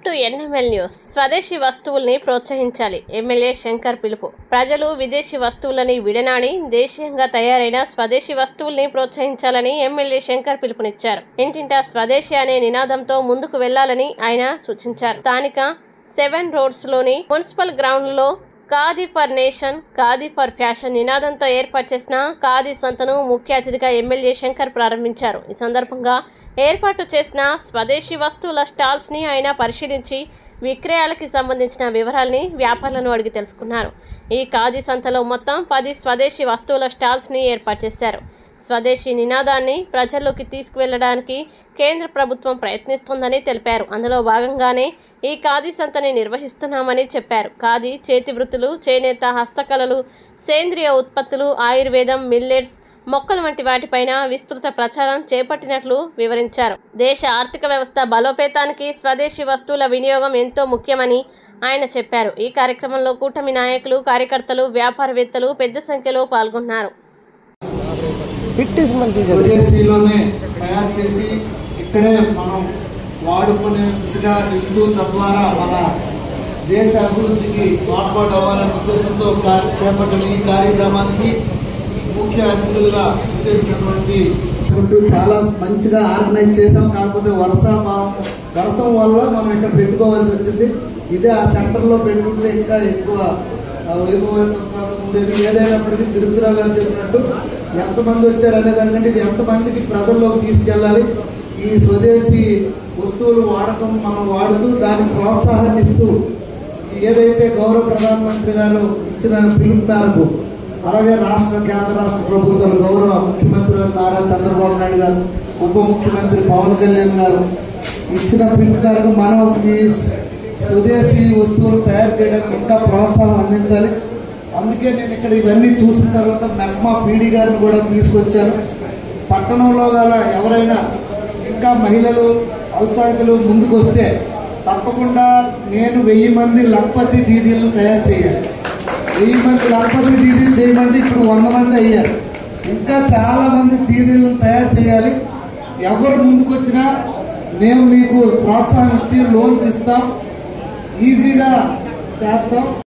To NML news. స్వదేశీ వస్తువుల్ని ప్రోత్సహించాలి. ఎమ్మెల్యే శంకర్ పిలుపు. ప్రజలు విదేశీ వస్తువులని విడనాడి దేశీయంగా తయారైన స్వదేశీ వస్తువుల్ని ప్రోత్సహించాలని ఎమ్మెల్యే శంకర్ పిలుపునిచ్చారు. ఇంటింటా స్వదేశీ అనే నినాదంతో ముందుకు వెళ్లాలని ఆయన సూచించారు. స్థానిక 7 రోడ్స్ లోని మున్సిపల్ గ్రౌండ్ లో khadi for nation, khadi for fashion నినాదంతో ఏర్పాటు చేసిన ఖాదీ సంతను ముఖ్య అతిథిగా ఎమ్మెల్యే శంకర్ ప్రారంభించారు. ఈ సందర్భంగా ఏర్పాటు చేసిన స్వదేశీ వస్తువుల స్టాల్స్ ని ఆయన పరిశీలించి విక్రయాలకి సంబంధించిన వివరాల్ని వ్యాపారులను అడిగి తెలుసుకున్నారు. ఈ ఖాదీ సంతలో మొత్తం 10 స్వదేశీ వస్తువుల స్టాల్స్ ని ఏర్పాటు చేశారు. స్వదేశీ నినాదాన్ని ప్రజల్లోకి తీసుకువెళ్లడానికి కేంద్ర ప్రభుత్వం ప్రయత్నిస్తోందని తెలిపారు. అందులో భాగంగానే ఈ ఖాదీ సంతని నిర్వహిస్తున్నామని చెప్పారు. ఖాదీ, చేతి వృత్తులు, చేనేత, హస్తకళలు, సేంద్రియ ఉత్పత్తులు, ఆయుర్వేదం, మిల్లెట్స్, మొక్కలు వంటి వాటిపైన విస్తృత ప్రచారం చేపట్టినట్లు వివరించారు. దేశ ఆర్థిక వ్యవస్థ బలోపేతానికి స్వదేశీ వస్తువుల వినియోగం ఎంతో ముఖ్యమని ఆయన చెప్పారు. ఈ కార్యక్రమంలో కూటమి నాయకులు, కార్యకర్తలు, వ్యాపారవేత్తలు పెద్ద సంఖ్యలో పాల్గొన్నారు. స్వదేశీలోనే తయారు చేసి ఇక్కడే మనం వాడుకునే దిశగా వెళ్తూ తద్వారా మన దేశ అభివృద్ధికి తోడ్పాటు అవ్వాలనే ఉద్దేశంతో చేపట్టిన ఈ కార్యక్రమానికి ముఖ్య అతిథులుగా చేసినటువంటి చాలా మంచిగా ఆర్గనైజ్ చేసాం. కాకపోతే వర్షం వల్ల మనం ఇక్కడ పెట్టుకోవాల్సి వచ్చింది. ఇదే ఆ సెంటర్ లో పెట్టుకుంటే ఇంకా ఎక్కువ ఉండేది. ఏదైనప్పటికీ తిరుపతిరావు గారు చెప్పినట్టు ఎంతమంది వచ్చారనే దానికంటే ఇది ఎంతమందికి ప్రజల్లోకి తీసుకెళ్లాలి. ఈ స్వదేశీ వస్తువులు వాడకం మనం వాడుతూ దానికి ప్రోత్సాహాన్ని ఇస్తూ ఏదైతే గౌరవ ప్రధానమంత్రి గారు ఇచ్చిన పిలుపు మేరకు, అలాగే కేంద్ర రాష్ట్ర ప్రభుత్వాలు, గౌరవ ముఖ్యమంత్రి నారా చంద్రబాబు నాయుడు గారు, ఉప ముఖ్యమంత్రి పవన్ కళ్యాణ్ గారు ఇచ్చిన పిలుపు మేరకు మనం ఈ స్వదేశీ వస్తువులు తయారు చేయడానికి ఇంకా ప్రోత్సాహం అందించాలి. అందుకే నేను ఇక్కడ ఇవన్నీ చూసిన తర్వాత మెప్మా పీడీ గారిని కూడా తీసుకొచ్చాను. పట్టణంలో గల ఎవరైనా ఇంకా మహిళలు, ఔత్సాహికులు ముందుకు వస్తే తప్పకుండా నేను 1000 మంది లక్పతి దీదీలను తయారు చేయాలి. 1000 మంది లక్పతి దీదీలు చేయమంటే ఇప్పుడు 100 మంది అయ్యారు. ఇంకా చాలా మంది దీదీలను తయారు చేయాలి. ఎవరు ముందుకు వచ్చినా మేము మీకు ప్రోత్సాహం ఇచ్చి లోన్స్ ఇస్తాం, ఈజీగా చేస్తాం.